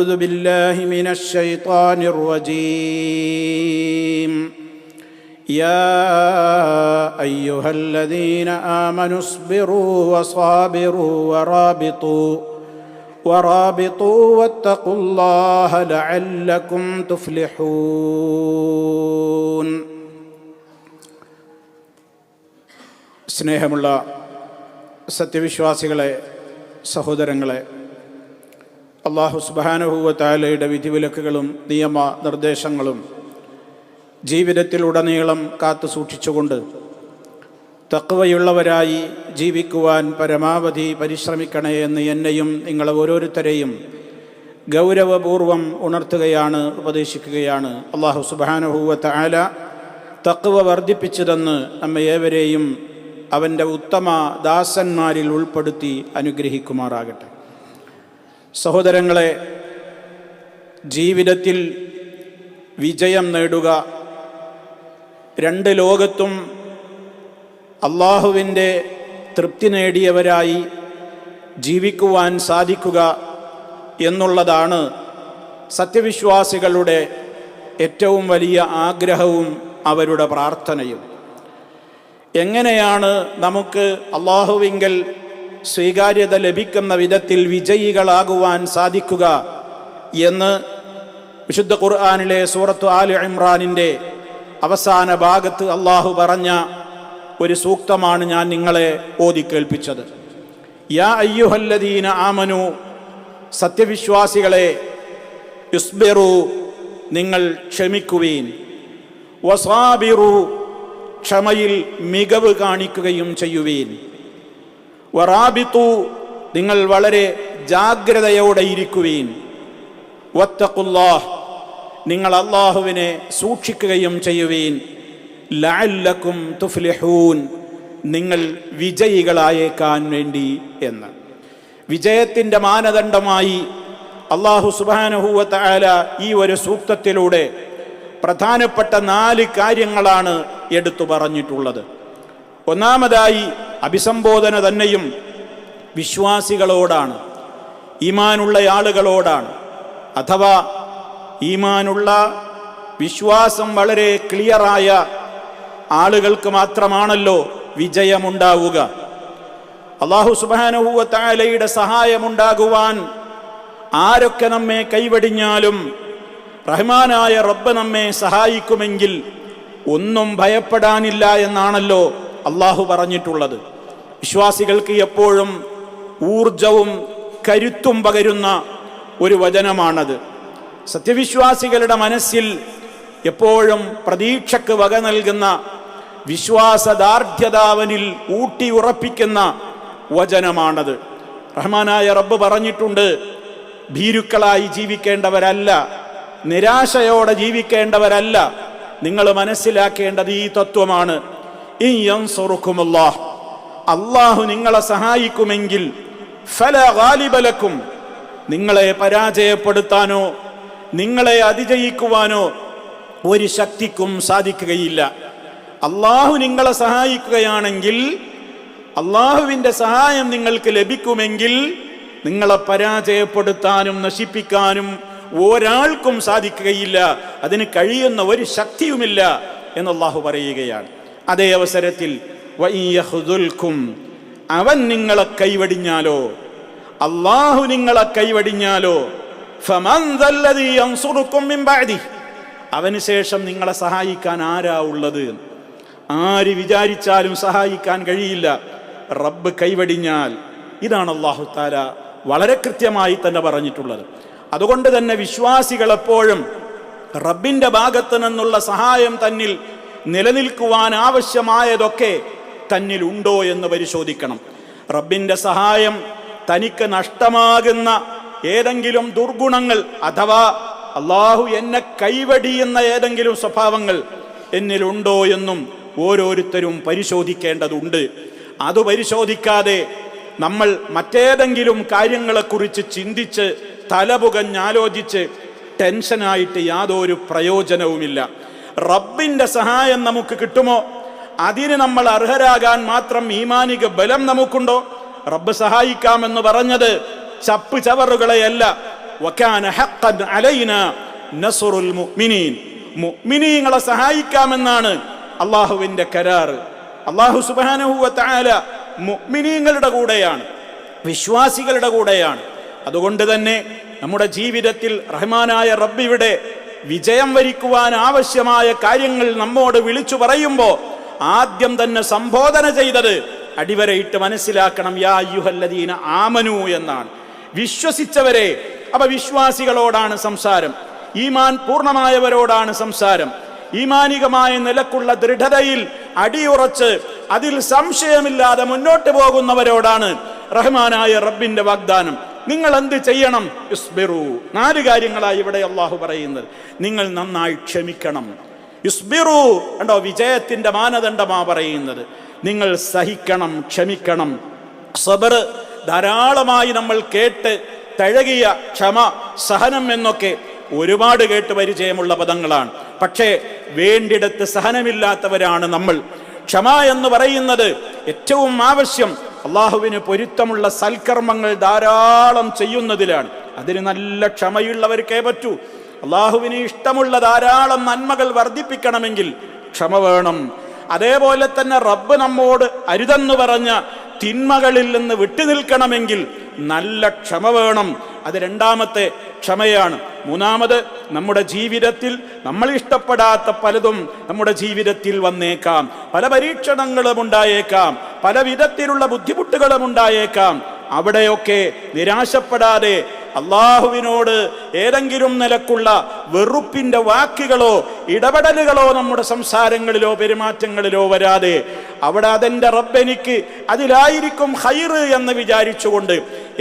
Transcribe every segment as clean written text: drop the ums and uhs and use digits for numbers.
أعوذ بالله من الشيطان الرجيم يا أيها الذين آمنوا اصبروا وصابروا ورابطوا واتقوا الله لعلكم تفلحون. സ്നേഹമുള്ള സത്യവിശ്വാസികളെ, സഹോദരങ്ങളെ, അല്ലാഹു സുബ്ഹാനഹു വ തആലയുടെ വിധിവിലക്കുകളും നിയമ നിർദ്ദേശങ്ങളും ജീവിതത്തിലുടനീളം കാത്തു സൂക്ഷിച്ചുകൊണ്ട് തഖ്വയുള്ളവരായി ജീവിക്കുവാൻ പരമാവധി പരിശ്രമിക്കണേ എന്ന് എന്നെയും നിങ്ങളെ ഓരോരുത്തരെയും ഗൗരവപൂർവം ഉണർത്തുകയാണ്, ഉപദേശിക്കുകയാണ്. അല്ലാഹു സുബ്ഹാനഹു വ തആല തഖ്വ വർദ്ധിപ്പിച്ചു തന്ന് നമ്മെ ഏവരെയും അവൻ്റെ ഉത്തമ ദാസന്മാരിൽ ഉൾപ്പെടുത്തി അനുഗ്രഹിക്കുമാറാകട്ടെ. സഹോദരങ്ങളെ, ജീവിതത്തിൽ വിജയം നേടുക, രണ്ട് ലോകത്തും അള്ളാഹുവിൻ്റെ തൃപ്തി നേടിയവരായി ജീവിക്കുവാൻ സാധിക്കുക എന്നുള്ളതാണ് സത്യവിശ്വാസികളുടെ ഏറ്റവും വലിയ ആഗ്രഹവും അവരുടെ പ്രാർത്ഥനയും. എങ്ങനെയാണ് നമുക്ക് അള്ളാഹുവിങ്കൽ സ്വീകാര്യത ലഭിക്കുന്ന വിധത്തിൽ വിജയികളാകുവാൻ സാധിക്കുക എന്ന് വിശുദ്ധ ഖുർആനിലെ സൂറത്ത് ആൽ ഇംറാനിൻ്റെ അവസാന ഭാഗത്ത് അള്ളാഹു പറഞ്ഞ ഒരു സൂക്തമാണ് ഞാൻ നിങ്ങളെ ഓതി കേൾപ്പിച്ചത്. യാ അയ്യുഹല്ലദീന ആമനു, സത്യവിശ്വാസികളെ, യുസ്ബിറു, നിങ്ങൾ ക്ഷമിക്കുവീൻ, വസാബിറു, ക്ഷമയിൽ മികവ് കാണിക്കുകയും ചെയ്യുവീൻ, വറാബിത്തു, നിങ്ങൾ വളരെ ജാഗ്രതയോടെ ഇരിക്കുവീൻ, വത്തഖുല്ലാഹ്, നിങ്ങൾ അല്ലാഹുവിനെ സൂക്ഷിക്കുകയും ചെയ്യുവീൻ, ലഅല്ലക്കും തുഫ്ലിഹൂൻ, നിങ്ങൾ വിജയികളായേക്കാൻ വേണ്ടി എന്ന്. വിജയത്തിൻ്റെ മാനദണ്ഡമായി അല്ലാഹു സുബ്ഹാനഹു വ തആല ഈ ഒരു സൂക്തത്തിലൂടെ പ്രധാനപ്പെട്ട 4 കാര്യങ്ങളാണ് എടുത്തു പറഞ്ഞിട്ടുള്ളത്. ഒന്നാമതായി അഭിസംബോധന തന്നെയും വിശ്വാസികളോടാണ്, ഈമാനുള്ള ആളുകളോടാണ്. അഥവാ ഈമാനുള്ള, വിശ്വാസം വളരെ ക്ലിയറായ ആളുകൾക്ക് മാത്രമാണല്ലോ വിജയമുണ്ടാവുക. അല്ലാഹു സുബ്ഹാനഹു വ തആലയുടെ സഹായമുണ്ടാകുവാൻ ആരൊക്കെ നമ്മെ കൈവടിഞ്ഞാലും റഹ്മാനായ റബ്ബ് നമ്മെ സഹായിക്കുമെങ്കിൽ ഒന്നും ഭയപ്പെടാനില്ല എന്നാണല്ലോ അല്ലാഹു പറഞ്ഞിട്ടുള്ളത്. വിശ്വാസികൾക്ക് എപ്പോഴും ഊർജവും കരുത്തും പകരുന്ന ഒരു വചനമാണത്. സത്യവിശ്വാസികളുടെ മനസ്സിൽ എപ്പോഴും പ്രതീക്ഷക്ക് വക നൽകുന്ന, വിശ്വാസദാർഢ്യതാവനിൽ ഊട്ടി ഉറപ്പിക്കുന്ന വചനമാണത്. റഹ്മാനായ റബ്ബ് പറഞ്ഞിട്ടുണ്ട്, ഭീരുക്കളായി ജീവിക്കേണ്ടവരല്ല, നിരാശയോടെ ജീവിക്കേണ്ടവരല്ല. നിങ്ങൾ മനസ്സിലാക്കേണ്ടത് ഈ തത്വമാണ്. ഇൻ യൻസുറുക്കുമുല്ലാഹ്, അല്ലാഹു നിങ്ങളെ സഹായിക്കുമെങ്കിൽ ഫലാ ഗാലിബ ലക്കും, നിങ്ങളെ പരാജയപ്പെടുത്താനോ നിങ്ങളെ അതിജയിക്കുവാനോ ഒരു ശക്തിക്കും സാധിക്കുകയില്ല. അല്ലാഹു നിങ്ങളെ സഹായിക്കുകയാണെങ്കിൽ, അല്ലാഹുവിൻ്റെ സഹായം നിങ്ങൾക്ക് ലഭിക്കുമെങ്കിൽ നിങ്ങളെ പരാജയപ്പെടുത്താനും നശിപ്പിക്കാനും ഒരാൾക്കും സാധിക്കുകയില്ല, അതിന് കഴിയുന്ന ഒരു ശക്തിയുമില്ല എന്ന് അല്ലാഹു പറയുകയാണ്. അതേ അവസരത്തിൽ വഇൻ യഖ്ദുൽകും, അവൻ നിങ്ങളെ കൈവടിഞ്ഞാലോ, അല്ലാഹു നിങ്ങളെ കൈവടിഞ്ഞാലോ, ഫമൻ ദല്ലദീ യൻസുറുക്കും മിൻ ബഅദി, അവന് ശേഷം നിങ്ങളെ സഹായിക്കാൻ ആരാ ഉള്ളത്? ആര് വിചാരിച്ചാലും സഹായിക്കാൻ കഴിയില്ല. റബ്ബ് കൈവടിഞ്ഞാൽ, ഇതാണ് അല്ലാഹു തആല വളരെ കൃത്യമായി തന്നെ പറഞ്ഞിട്ടുള്ളത്. അതുകൊണ്ട് തന്നെ വിശ്വാസികൾ എപ്പോഴും റബ്ബിൻ്റെ ഭാഗത്ത് നിന്നുള്ള സഹായം തന്നിൽ നിലനിൽക്കുവാൻ ആവശ്യമായതൊക്കെ തന്നിൽ ഉണ്ടോ എന്ന് പരിശോധിക്കണം. റബ്ബിൻ്റെ സഹായം തനിക്ക് നഷ്ടമാകുന്ന ഏതെങ്കിലും ദുർഗുണങ്ങൾ അഥവാ അല്ലാഹു എന്നെ കൈവടിയുന്ന ഏതെങ്കിലും സ്വഭാവങ്ങൾ എന്നിലുണ്ടോ എന്നും ഓരോരുത്തരും പരിശോധിക്കേണ്ടതുണ്ട്. അത് പരിശോധിക്കാതെ നമ്മൾ മറ്റേതെങ്കിലും കാര്യങ്ങളെക്കുറിച്ച് ചിന്തിച്ച് തലപുകഞ്ഞാലോചിച്ച് ടെൻഷനായിട്ട് യാതൊരു പ്രയോജനവുമില്ല. റബ്ബിൻ്റെ സഹായം നമുക്ക് കിട്ടുമോ? അതിന് നമ്മൾ അർഹരാകാൻ മാത്രം ഈമാനിക ബലം നമുക്കുണ്ടോ? റബ്ബ് സഹായിക്കാമെന്ന് പറഞ്ഞത് ചപ്പ് ചവറുകളെയല്ല, വകാന ഹഖ്ഖൻ അലൈനാ നസ്റുൽ മുഅ്മിനീൻ. മുഅ്മിനീങ്ങളെ സഹായിക്കാമെന്നാണ് അല്ലാഹുവിന്റെ കരാർ. അല്ലാഹു സുബ്ഹാനഹു വ തആല മുഅ്മിനീങ്ങളുടെ കൂടെയാണ്, വിശ്വാസികളുടെ കൂടെയാണ്. അതുകൊണ്ട് തന്നെ നമ്മുടെ ജീവിതത്തിൽ റഹ്മാനായ റബ്ബിവിടെ വിജയം വരിക്കുവാൻ ആവശ്യമായ കാര്യങ്ങൾ നമ്മോട് വിളിച്ചു പറയുമ്പോൾ ആദ്യം തന്നെ സംബോധന ചെയ്തത് അടിവരയിട്ട് മനസ്സിലാക്കണം, യാ അയ്യുഹല്ലദീന ആമനു എന്നാണ്. വിശ്വസിച്ചവരെ. അപ്പൊ വിശ്വാസികളോടാണ് സംസാരം, ഈമാൻ പൂർണ്ണമായവരോടാണ് സംസാരം. ഈമാനികമായ നിലക്കുള്ള ദൃഢതയിൽ അടിയുറച്ച് അതിൽ സംശയമില്ലാതെ മുന്നോട്ട് പോകുന്നവരോടാണ് റഹ്മാനായ റബ്ബിന്റെ വാഗ്ദാനം. നിങ്ങൾ എന്ത് ചെയ്യണം? ഇസ്ബിറു. 4 കാര്യങ്ങളായി ഇവിടെ അള്ളാഹു പറയുന്നത്. നിങ്ങൾ നന്നായി ക്ഷമിക്കണം. ഇസ്ബിറു കണ്ടോ, വിജയത്തിന്റെ മാനദണ്ഡമാ പറയുന്നത്. നിങ്ങൾ സഹിക്കണം, ക്ഷമിക്കണം. സബർ ധാരാളമായി നമ്മൾ കേട്ട് തഴകിയ ക്ഷമ, സഹനം എന്നൊക്കെ ഒരുപാട് കേട്ട് പരിചയമുള്ള പദങ്ങളാണ്. പക്ഷേ വേണ്ടിടത്ത് സഹനമില്ലാത്തവരാണ് നമ്മൾ. ക്ഷമ എന്ന് പറയുന്നത് ഏറ്റവും ആവശ്യം അള്ളാഹുവിന് പൊരുത്തമുള്ള സൽക്കർമ്മങ്ങൾ ധാരാളം ചെയ്യുന്നതിലാണ്. അതിന് നല്ല ക്ഷമയുള്ളവർക്കേ പറ്റൂ. അള്ളാഹുവിന് ഇഷ്ടമുള്ള ധാരാളം നന്മകൾ വർദ്ധിപ്പിക്കണമെങ്കിൽ ക്ഷമ വേണം. അതേപോലെ തന്നെ റബ്ബ് നമ്മോട് അരുതെന്ന് പറഞ്ഞ തിന്മകളിൽ നിന്ന് വിട്ടുനിൽക്കണമെങ്കിൽ നല്ല ക്ഷമ വേണം. അത് രണ്ടാമത്തെ ക്ഷമയാണ്. മൂന്നാമത്, നമ്മുടെ ജീവിതത്തിൽ നമ്മൾ ഇഷ്ടപ്പെടാത്ത പലതും നമ്മുടെ ജീവിതത്തിൽ വന്നേക്കാം. പല പരീക്ഷണങ്ങളും ഉണ്ടായേക്കാം, പല വിധത്തിലുള്ള ബുദ്ധിമുട്ടുകളും ഉണ്ടായേക്കാം. അവിടെയൊക്കെ നിരാശപ്പെടാതെ അള്ളാഹുവിനോട് ഏതെങ്കിലും നിലക്കുള്ള വെറുപ്പിന്റെ വാക്കുകളോ ഇടപെടലുകളോ നമ്മുടെ സംസാരങ്ങളിലോ പെരുമാറ്റങ്ങളിലോ വരാതെ അവിടെ അതെന്റെ റബ്ബെനിക്ക് അതിലായിരിക്കും ഹൈറ് എന്ന് വിചാരിച്ചുകൊണ്ട്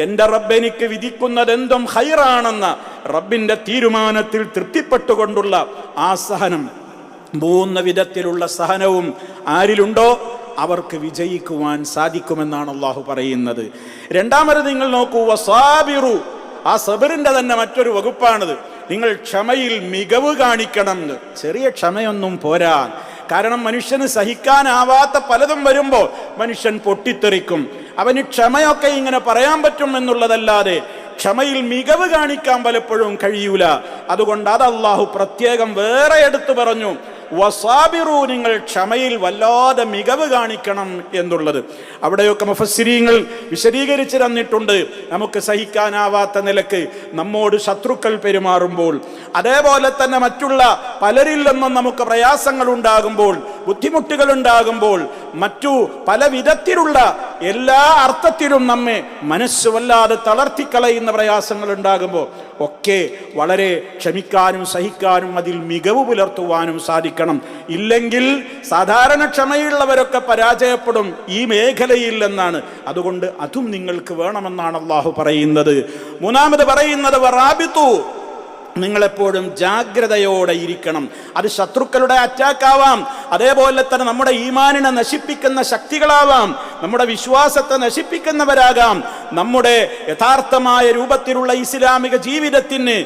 എൻ്റെ റബ്ബെനിക്ക് വിധിക്കുന്നത് എന്തും ഹൈറാണെന്ന റബ്ബിന്റെ തീരുമാനത്തിൽ തൃപ്തിപ്പെട്ടുകൊണ്ടുള്ള ആ സഹനം, 3 വിധത്തിലുള്ള സഹനവും ആരിലുണ്ടോ അവർക്ക് വിജയിക്കുവാൻ സാധിക്കുമെന്നാണ് അള്ളാഹു പറയുന്നത്. രണ്ടാമത് നിങ്ങൾ നോക്കൂ, വസാബിറു. ആ സബറിന്റെ തന്നെ മറ്റൊരു വകുപ്പാണിത്. നിങ്ങൾ ക്ഷമയിൽ മികവ് കാണിക്കണം. ചെറിയ ക്ഷമയൊന്നും പോരാ. കാരണം മനുഷ്യന് സഹിക്കാനാവാത്ത പലതും വരുമ്പോൾ മനുഷ്യൻ പൊട്ടിത്തെറിക്കും. അവന് ക്ഷമയൊക്കെ ഇങ്ങനെ പറയാൻ പറ്റും എന്നുള്ളതല്ലാതെ ക്ഷമയിൽ മികവ് കാണിക്കാൻ പലപ്പോഴും കഴിയൂല. അതുകൊണ്ട് അത് അള്ളാഹു പ്രത്യേകം വേറെ എടുത്തു പറഞ്ഞു, വസാബിറു, നിങ്ങൾ ക്ഷമയിൽ വല്ലാതെ മികവ് കാണിക്കണം എന്നുള്ളത്. അവിടെയൊക്കെ മുഫസ്സിരീങ്ങൾ വിശദീകരിച്ച് തന്നിട്ടുണ്ട്. നമുക്ക് സഹിക്കാനാവാത്ത നിലക്ക് നമ്മോട് ശത്രുക്കൾ പെരുമാറുമ്പോൾ, അതേപോലെ തന്നെ മറ്റുള്ള പലരിൽ നിന്നും നമുക്ക് പ്രയാസങ്ങൾ ഉണ്ടാകുമ്പോൾ, ബുദ്ധിമുട്ടുകൾ ഉണ്ടാകുമ്പോൾ, മറ്റു പല വിധത്തിലുള്ള എല്ലാ അർത്ഥത്തിലും നമ്മെ മനസ്സ് വല്ലാതെ തളർത്തിക്കളയുന്ന പ്രയാസങ്ങൾ ഉണ്ടാകുമ്പോൾ ഒക്കെ വളരെ ക്ഷമിക്കാനും സഹിക്കാനും അതിൽ മികവ് പുലർത്തുവാനും സാധിക്കണം. ഇല്ലെങ്കിൽ സാധാരണ ക്ഷമയുള്ളവരൊക്കെ പരാജയപ്പെടും ഈ മേഖലയിൽ എന്നാണ്. അതുകൊണ്ട് അതും നിങ്ങൾക്ക് വേണമെന്നാണ് അള്ളാഹു പറയുന്നത്. മൂന്നാമത് പറയുന്നത് വറാബിതു, നിങ്ങളെപ്പോഴും ജാഗ്രതയോടെ ഇരിക്കണം. അത് ശത്രുക്കളുടെ അറ്റാക്കാവാം, അതേപോലെ തന്നെ നമ്മുടെ ഈമാനിനെ നശിപ്പിക്കുന്ന ശക്തികളാവാം, നമ്മുടെ വിശ്വാസത്തെ നശിപ്പിക്കുന്നവരാകാം, നമ്മുടെ യഥാർത്ഥമായ രൂപത്തിലുള്ള ഇസ്ലാമിക ജീവിതത്തിന്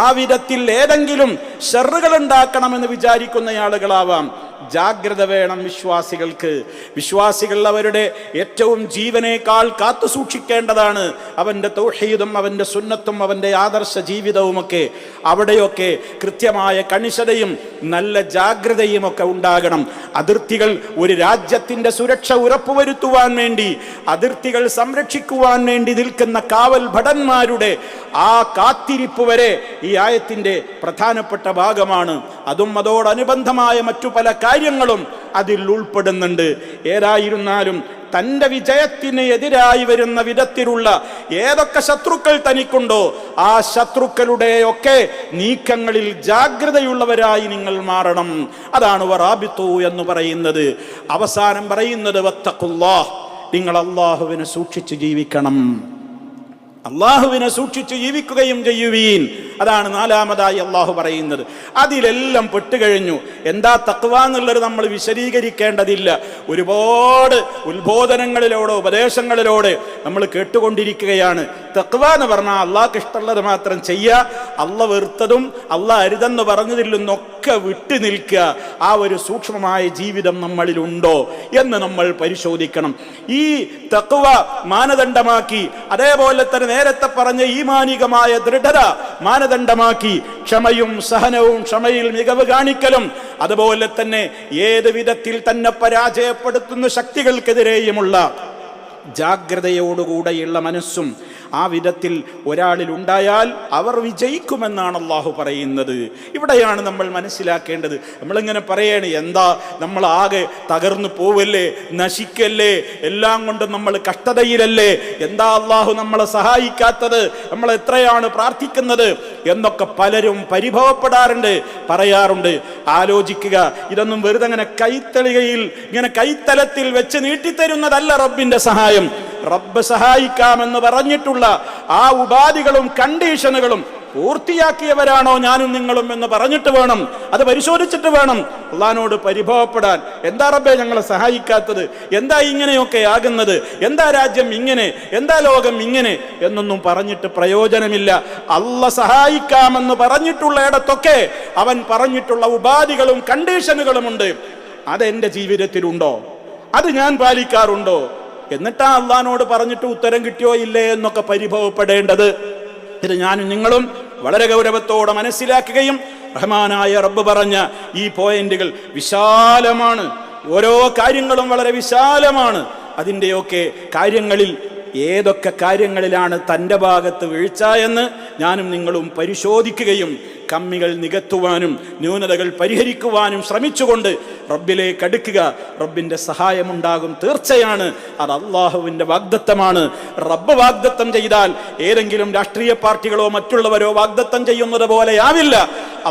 ആ വിധത്തിൽ ഏതെങ്കിലും ഷർറുകൾ ഉണ്ടാക്കണമെന്ന് വിചാരിക്കുന്ന ആളുകളാവാം. ജാഗ്രത വേണം വിശ്വാസികൾക്ക്. വിശ്വാസികൾ അവരുടെ ഏറ്റവും ജീവനേക്കാൾ കാത്തു സൂക്ഷിക്കേണ്ടതാണ് അവൻ്റെ തൗഹീദും അവൻ്റെ സുന്നത്തും അവൻ്റെ ആദർശ ജീവിതവുമൊക്കെ. അവിടെയൊക്കെ കൃത്യമായ കണിശതയും നല്ല ജാഗ്രതയും ഒക്കെ ഉണ്ടാകണം. അതിർത്തികൾ, ഒരു രാജ്യത്തിൻ്റെ സുരക്ഷ ഉറപ്പുവരുത്തുവാൻ വേണ്ടി, അതിർത്തികൾ സംരക്ഷിക്കുവാൻ വേണ്ടി നിൽക്കുന്ന കാവൽ ഭടന്മാരുടെ ആ കാത്തിരിപ്പ് വരെ ഈ ആയത്തിൻ്റെ പ്രധാനപ്പെട്ട ഭാഗമാണ്. അതും അതോടനുബന്ധമായ മറ്റു പല കാര്യങ്ങളും അതിൽ ഉൾപ്പെടുന്നുണ്ട്. ഏതായിരുന്നാലും തൻ്റെ വിജയത്തിന് എതിരായി വരുന്ന വിധത്തിലുള്ള ഏതൊക്കെ ശത്രുക്കൾ തനിക്കുണ്ടോ ആ ശത്രുക്കളുടെയൊക്കെ നീക്കങ്ങളിൽ ജാഗ്രതയുള്ളവരായി നിങ്ങൾ മാറണം. അതാണ് വറാബിതു എന്ന് പറയുന്നത്. അവസാനം പറയുന്നത് വത്തഖുല്ലാഹ്, നിങ്ങൾ അല്ലാഹുവിനെ സൂക്ഷിച്ച് ജീവിക്കണം. അള്ളാഹുവിനെ സൂക്ഷിച്ച് ജീവിക്കുകയും ചെയ്യുവീൻ. അതാണ് നാലാമതായി അള്ളാഹു പറയുന്നത്. അതിലെല്ലാം പെട്ടുകഴിഞ്ഞു. എന്താ തഖ്വ എന്നുള്ളത് നമ്മൾ വിശദീകരിക്കേണ്ടതില്ല. ഒരുപാട് ഉത്ബോധനങ്ങളിലൂടെ ഉപദേശങ്ങളിലൂടെ നമ്മൾ കേട്ടുകൊണ്ടിരിക്കുകയാണ്. തഖ്വ എന്ന് പറഞ്ഞാൽ അള്ളാഹ്ക്ക് ഇഷ്ടമുള്ളത് മാത്രം ചെയ്യുക, അള്ളാഹ് വെറുത്തതും അള്ളാഹ് അരുതെന്ന് പറഞ്ഞതിൽ നിന്നൊക്കെ ഒക്കെ വിട്ടു നിൽക്കുക. ആ ഒരു സൂക്ഷ്മമായ ജീവിതം നമ്മളിലുണ്ടോ എന്ന് നമ്മൾ പരിശോധിക്കണം. ഈ തഖ്വ മാനദണ്ഡമാക്കി, അതേപോലെ തന്നെ നേരത്തെ പറഞ്ഞ ഈമാനികമായ ദൃഢത മാനദണ്ഡമാക്കി, ക്ഷമയും സഹനവും, ക്ഷമയിൽ മികവ് കാണിക്കലും, അതുപോലെ തന്നെ ഏത് വിധത്തിൽ തന്നെ പരാജയപ്പെടുത്തുന്ന ശക്തികൾക്കെതിരെയുമുള്ള ജാഗ്രതയോടുകൂടെയുള്ള മനസ്സും ആ വിധത്തിൽ ഒരാളിൽ ഉണ്ടായാൽ അവർ വിജയിക്കുമെന്നാണ് അള്ളാഹു പറയുന്നത്. ഇവിടെയാണ് നമ്മൾ മനസ്സിലാക്കേണ്ടത്. നമ്മളിങ്ങനെ പറയണേ, എന്താ നമ്മൾ ആകെ തകർന്നു പോവല്ലേ, നശിക്കല്ലേ, എല്ലാം കൊണ്ടും നമ്മൾ കഷ്ടതയിലല്ലേ, എന്താ അള്ളാഹു നമ്മളെ സഹായിക്കാത്തത്, നമ്മൾ എത്രയാണ് പ്രാർത്ഥിക്കുന്നത് എന്നൊക്കെ പലരും പരിഭവപ്പെടാറുണ്ട്, പറയാറുണ്ട്. ആലോചിക്കുക, ഇതൊന്നും വെറുതെ അങ്ങനെ കൈത്തളികയിൽ ഇങ്ങനെ കൈത്തലത്തിൽ വെച്ച് നീട്ടിത്തരുന്നതല്ല റബ്ബിന്റെ സഹായം. റബ്ബ് സഹായിക്കാമെന്ന് പറഞ്ഞിട്ടുള്ള ആ ഉപാധികളും കണ്ടീഷനുകളും പൂർത്തിയാക്കിയവരാണോ ഞാനും നിങ്ങളും എന്ന് പറഞ്ഞിട്ട് വേണം, അത് പരിശോധിച്ചിട്ട് വേണം അള്ളാഹിനോട് പരിഭവപ്പെടാൻ. എന്താ റബ്ബേ ഞങ്ങളെ സഹായിക്കാത്തത്, എന്താ ഇങ്ങനെയൊക്കെ ആകുന്നത്, എന്താ രാജ്യം ഇങ്ങനെ, എന്താ ലോകം ഇങ്ങനെ എന്നൊന്നും പറഞ്ഞിട്ട് പ്രയോജനമില്ല. അള്ളാഹ് സഹായിക്കാമെന്ന് പറഞ്ഞിട്ടുള്ള ഇടത്തൊക്കെ അവൻ പറഞ്ഞിട്ടുള്ള ഉപാധികളും കണ്ടീഷനുകളുമുണ്ട്. അതെന്റെ ജീവിതത്തിലുണ്ടോ, അത് ഞാൻ പാലിക്കാറുണ്ടോ, എന്നിട്ടാ അള്ളാഹിനോട് പറഞ്ഞിട്ട് ഉത്തരം കിട്ടിയോ ഇല്ലേ എന്നൊക്കെ പരിഭവപ്പെടേണ്ടത്. ഇത് ഞാനും നിങ്ങളും വളരെ ഗൗരവത്തോടെ മനസ്സിലാക്കുകയും, റഹ്മാനായ റബ്ബ് പറഞ്ഞ ഈ പോയിന്റുകൾ വിശാലമാണ്, ഓരോ കാര്യങ്ങളും വളരെ വിശാലമാണ്. അതിൻ്റെയൊക്കെ കാര്യങ്ങളിൽ ഏതൊക്കെ കാര്യങ്ങളിലാണ് തൻ്റെ ഭാഗത്ത് വീഴ്ച എന്ന് ഞാനും നിങ്ങളും പരിശോധിക്കുകയും കമ്മികൾ നികത്തുവാനും ന്യൂനതകൾ പരിഹരിക്കുവാനും ശ്രമിച്ചുകൊണ്ട് റബ്ബിലേക്ക് അടുക്കുക. റബ്ബിന്റെ സഹായമുണ്ടാകും, തീർച്ചയാണ്. അത് അള്ളാഹുവിന്റെ വാഗ്ദത്തമാണ്. റബ്ബ് വാഗ്ദത്തം ചെയ്താൽ ഏതെങ്കിലും രാഷ്ട്രീയ പാർട്ടികളോ മറ്റുള്ളവരോ വാഗ്ദത്തം ചെയ്യുന്നത് പോലെയാവില്ല.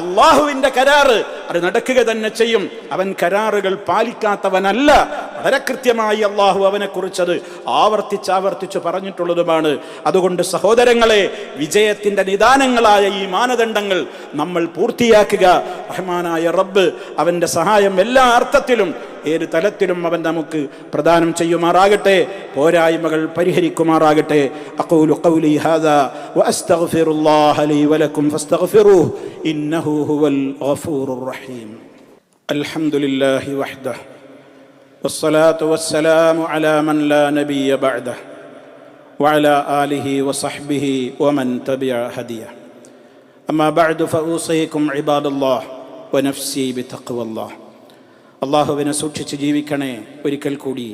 അള്ളാഹുവിന്റെ കരാറ് അത് നടക്കുക തന്നെ ചെയ്യും. അവൻ കരാറുകൾ പാലിക്കാത്തവനല്ല. വളരെ കൃത്യമായി അള്ളാഹു അവനെ കുറിച്ചത് ആവർത്തിച്ച് പറഞ്ഞിട്ടുള്ളതുമാണ്. അതുകൊണ്ട് സഹോദരങ്ങളെ, വിജയത്തിന്റെ നിദാനങ്ങളായ ഈ മാനദണ്ഡങ്ങൾ നമ്മൾ പൂർത്തിയാക്കുക. റഹ്മാനായ റബ്ബ് അവന്റെ സഹായം എല്ലാ അർത്ഥത്തിലും ഏത് തലത്തിലും അവൻ നമുക്ക് പ്രദാനം ചെയ്യുമാറാകട്ടെ, പോരായ്മകൾ പരിഹരിക്കുമാറാകട്ടെ. അഖൂലു ഖൗലി ഹാദാ വഅസ്തഗ്ഫിറുല്ലാഹ ലീ വലക്കും ഫസ്തഗ്ഫിറൂഹു ഇന്നഹു ഹുവൽ ഗഫൂറുർ റഹീം. അൽഹംദുലില്ലാഹി വഹ്ദഹു വസ്സലാത്തു വസ്സലാമു അലാ മൻ ലാ നബിയ്യ ബഅദഹു വഅലാ ആലിഹി വസഹ്ബിഹി വമൻ തബിഅ ഹദിയഹു. അമ്മാ ബഅദു ഫഊസീകും ഇബാദല്ലാഹ് വനഫ്സി ബിതഖ്വല്ലാഹ്. അള്ളാഹുവിനെ സൂക്ഷിച്ച് ജീവിക്കണേ. ഒരിക്കൽ കൂടി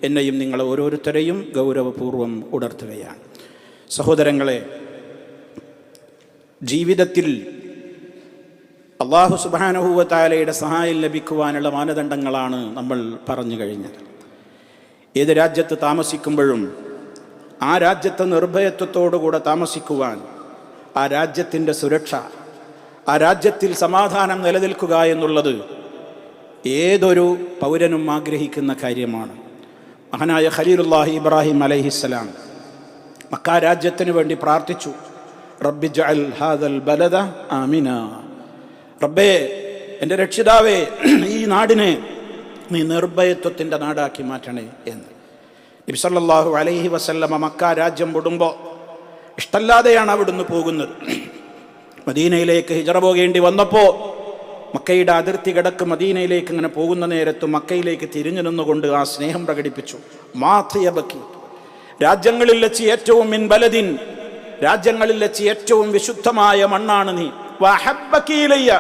എന്നെയും നിങ്ങൾ ഓരോരുത്തരെയും ഗൗരവപൂർവ്വം ഉണർത്തുകയാണ്. സഹോദരങ്ങളെ, ജീവിതത്തിൽ അള്ളാഹു സുബ്ഹാനഹു വ തആലയുടെ സഹായം ലഭിക്കുവാനുള്ള മാനദണ്ഡങ്ങളാണ് നമ്മൾ പറഞ്ഞു കഴിഞ്ഞത്. ഏത് രാജ്യത്ത് താമസിക്കുമ്പോഴും ആ രാജ്യത്തെ നിർഭയത്വത്തോടുകൂടെ താമസിക്കുവാൻ, ആ രാജ്യത്തിൻ്റെ സുരക്ഷ, ആ രാജ്യത്തിൽ സമാധാനം നിലനിൽക്കുക എന്നുള്ളത് ഏതൊരു പൗരനും ആഗ്രഹിക്കുന്ന കാര്യമാണ്. മഹാനായ ഖലീലുല്ലാഹി ഇബ്രാഹിം അലൈഹിസ്സലാം മക്ക രാജ്യത്തിന് വേണ്ടി പ്രാർത്ഥിച്ചു. റബ്ബി ജഅൽ ഹാദൽ ബലദ ആമിന. റബ്ബേ, എൻ്റെ രക്ഷിതാവേ, ഈ നാടിനെ നീ നിർഭയത്വത്തിൻ്റെ നാടാക്കി മാറ്റണേ എന്ന്. നബി സല്ലല്ലാഹു അലൈഹി വസല്ലമ മക്ക രാജ്യം വിടുമ്പോൾ ഇഷ്ടല്ലാതെയാണ് അവിടുന്ന് പോകുന്നത്. മദീനയിലേക്ക് ഹിജറ പോകേണ്ടി വന്നപ്പോൾ മക്കയുടെ അതിർത്തി കിടക്ക് മദീനയിലേക്ക് ഇങ്ങനെ പോകുന്ന നേരത്ത് മക്കയിലേക്ക് തിരിഞ്ഞു നിന്നുകൊണ്ട് ആ സ്നേഹം പ്രകടിപ്പിച്ചു. മാഥിയബക്കി, രാജ്യങ്ങളിൽ വെച്ച് ഏറ്റവും മിൻ ബലദിൻ, രാജ്യങ്ങളിൽ വെച്ച് ഏറ്റവും വിശുദ്ധമായ മണ്ണാണ് നീ. വഹബ്ബകീലയ്യ,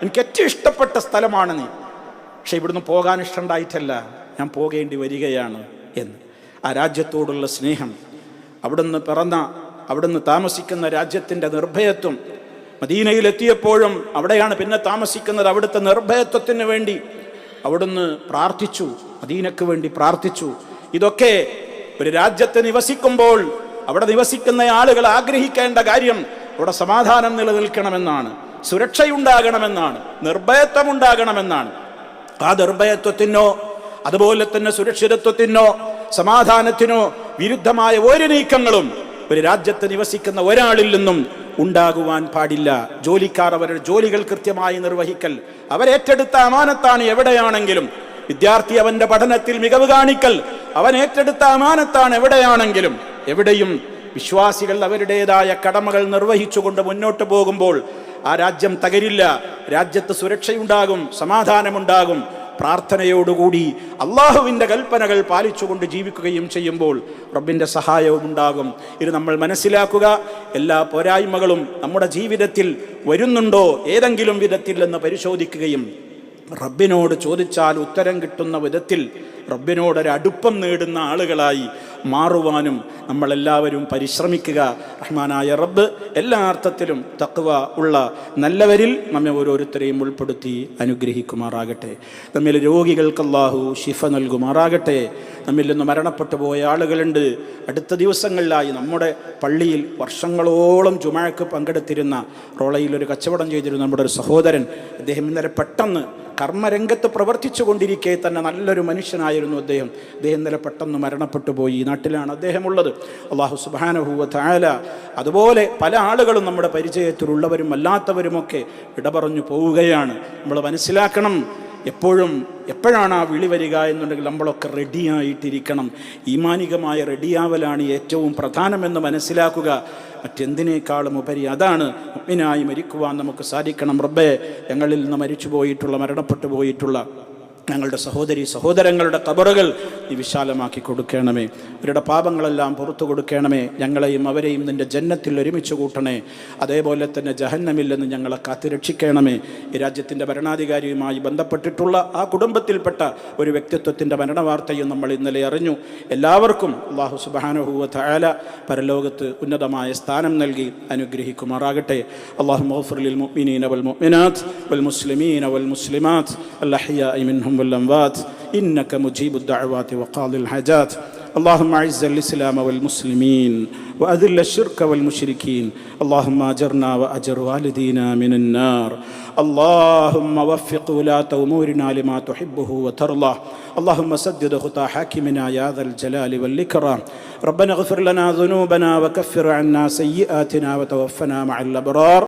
എനിക്ക് ഏറ്റവും ഇഷ്ടപ്പെട്ട സ്ഥലമാണ് നീ. പക്ഷെ ഇവിടുന്ന് പോകാൻ ഇഷ്ടമുണ്ടായിട്ടല്ല, ഞാൻ പോകേണ്ടി വരികയാണ് എന്ന്. ആ രാജ്യത്തോടുള്ള സ്നേഹം, അവിടുന്ന് പിറന്ന, അവിടുന്ന് താമസിക്കുന്ന രാജ്യത്തിൻ്റെ നിർഭയത്വം. മദീനയിലെത്തിയപ്പോഴും അവിടെയാണ് പിന്നെ താമസിക്കുന്നത്. അവിടുത്തെ നിർഭയത്വത്തിന് വേണ്ടി അവിടുന്ന് പ്രാർത്ഥിച്ചു, മദീനക്ക് വേണ്ടി പ്രാർത്ഥിച്ചു. ഇതൊക്കെ ഒരു രാജ്യത്ത് നിവസിക്കുമ്പോൾ അവിടെ നിവസിക്കുന്ന ആളുകൾ ആഗ്രഹിക്കേണ്ട കാര്യം അവിടെ സമാധാനം നിലനിൽക്കണമെന്നാണ്, സുരക്ഷയുണ്ടാകണമെന്നാണ്, നിർഭയത്വം ഉണ്ടാകണമെന്നാണ്. ആ നിർഭയത്വത്തിനോ അതുപോലെ തന്നെ സുരക്ഷിതത്വത്തിനോ സമാധാനത്തിനോ വിരുദ്ധമായ ഒരു നീക്കങ്ങളും ഒരു രാജ്യത്ത് നിവസിക്കുന്ന ഒരാളിൽ നിന്നും ഉണ്ടാകുവാൻ പാടില്ല. ജോലിക്കാർ അവരുടെ ജോലികൾ കൃത്യമായി നിർവഹിക്കൽ അവരേറ്റെടുത്ത അമാനത്താണ്. എവിടെയാണെങ്കിലും വിദ്യാർത്ഥി അവന്റെ പഠനത്തിൽ മികവ് കാണിക്കൽ അവൻ ഏറ്റെടുത്ത അമാനത്താണ്. എവിടെയാണെങ്കിലും എവിടെയും വിശ്വാസികൾ അവരുടേതായ കടമകൾ നിർവഹിച്ചുകൊണ്ട് മുന്നോട്ട് പോകുമ്പോൾ ആ രാജ്യം തകരില്ല. രാജ്യത്ത് സുരക്ഷയുണ്ടാകും, സമാധാനമുണ്ടാകും. പ്രാർത്ഥനയോടുകൂടി അള്ളാഹുവിൻ്റെ കൽപ്പനകൾ പാലിച്ചുകൊണ്ട് ജീവിക്കുകയും ചെയ്യുമ്പോൾ റബ്ബിൻ്റെ സഹായവും ഉണ്ടാകും. ഇത് നമ്മൾ മനസ്സിലാക്കുക. എല്ലാ പോരായ്മകളും നമ്മുടെ ജീവിതത്തിൽ വരുന്നുണ്ടോ ഏതെങ്കിലും വിധത്തിൽ എന്ന് പരിശോധിക്കുകയും റബ്ബിനോട് ചോദിച്ചാൽ ഉത്തരം കിട്ടുന്ന വിധത്തിൽ റബ്ബിനോടൊരടുപ്പം നേടുന്ന ആളുകളായി മാറുവാനും നമ്മളെല്ലാവരും പരിശ്രമിക്കുക. റഹ്മാനായ റബ്ബ് എല്ലാ അർത്ഥത്തിലും തഖ്വ ഉള്ള നല്ലവരിൽ നമ്മെ ഓരോരുത്തരെയും ഉൾപ്പെടുത്തി അനുഗ്രഹിക്കുമാറാകട്ടെ. നമ്മിൽ രോഗികൾക്ക് അല്ലാഹു ശിഫ നൽകുമാറാകട്ടെ. നമ്മിൽ നിന്ന് മരണപ്പെട്ടു പോയ ആളുകളുണ്ട്. അടുത്ത ദിവസങ്ങളിലായി നമ്മുടെ പള്ളിയിൽ വർഷങ്ങളോളം ജുമഅക്ക് പങ്കെടുത്തിരുന്ന, റോളയിൽ ഒരു കച്ചവടം ചെയ്തിരുന്ന നമ്മുടെ ഒരു സഹോദരൻ, അദ്ദേഹം ഇന്നലെ പെട്ടെന്ന് കർമ്മരംഗത്ത് പ്രവർത്തിച്ചു കൊണ്ടിരിക്കെ തന്നെ നല്ലൊരു മനുഷ്യനായിരുന്നു അദ്ദേഹം ഇന്നലെ പെട്ടെന്ന് മരണപ്പെട്ടു പോയി. ഈ നാട്ടിലാണ് അദ്ദേഹം ഉള്ളത്. അല്ലാഹു സുബ്ഹാനഹു വ തആല അതുപോലെ പല ആളുകളും നമ്മുടെ പരിചയത്തിലുള്ളവരും അല്ലാത്തവരുമൊക്കെ ഇടപറഞ്ഞു പോവുകയാണ്. നമ്മൾ മനസ്സിലാക്കണം, എപ്പോഴാണ് ആ വിളി വരിക എന്നുണ്ടെങ്കിൽ നമ്മളൊക്കെ റെഡിയായിട്ടിരിക്കണം. ഈമാനികമായ റെഡിയാവലാണ് ഏറ്റവും പ്രധാനമെന്ന് മനസ്സിലാക്കുക. മറ്റെന്തിനേക്കാളും ഉപരി അതാണ്. മുഅ്മിനായി മരിക്കുവാൻ നമുക്ക് സാധിക്കണം. റബ്ബേ, ഞങ്ങളിൽ നിന്ന് മരിച്ചു പോയിട്ടുള്ള, മരണപ്പെട്ടു പോയിട്ടുള്ള ഞങ്ങളുടെ സഹോദരങ്ങളുടെ ഖബറുകൾ നീ വിശാലമാക്കി കൊടുക്കണമേ. അവരുടെ പാപങ്ങളെല്ലാം പുറത്തു കൊടുക്കണമേ. ഞങ്ങളെയും അവരെയും നിൻ്റെ ജന്നത്തിൽ ഒരുമിച്ച് കൂട്ടണേ. അതേപോലെ തന്നെ ജഹന്നമിൽ നിന്ന് ഞങ്ങളെ കാത്തുരക്ഷിക്കണമേ. ഈ രാജ്യത്തിൻ്റെ ഭരണാധികാരിയുമായി ബന്ധപ്പെട്ടിട്ടുള്ള ആ കുടുംബത്തിൽപ്പെട്ട ഒരു വ്യക്തിത്വത്തിൻ്റെ മരണവാർത്തയും നമ്മൾ ഇന്നലെ അറിഞ്ഞു. എല്ലാവർക്കും അല്ലാഹു സുബ്ഹാനഹു വ തആല പരലോകത്ത് ഉന്നതമായ സ്ഥാനം നൽകി അനുഗ്രഹിക്കുമാറാകട്ടെ. അല്ലാഹുമ്മ ഗ്ഫിർ ലിൽ മുഅ്മിനീന വൽ മുഅ്മിനാത്ത് വൽ മുസ്ലിമീന വൽ മുസ്ലിമാത്ത് അൽ അഹ്യാഇ മിൻഹും والأموات إنك مجيب الدعوات وقاضي الحاجات. اللهم أعز الإسلام والمسلمين وأذل الشرك والمشركين. اللهم أجرنا وأجر والدينا من النار. اللهم وفق ولاة أمورنا لما تحبه وترضى. اللهم سدد خطى حاكمنا يا ذا الجلال والإكرام. ربنا اغفر لنا ذنوبنا وكفر عنا سيئاتنا وتوفنا مع الأبرار.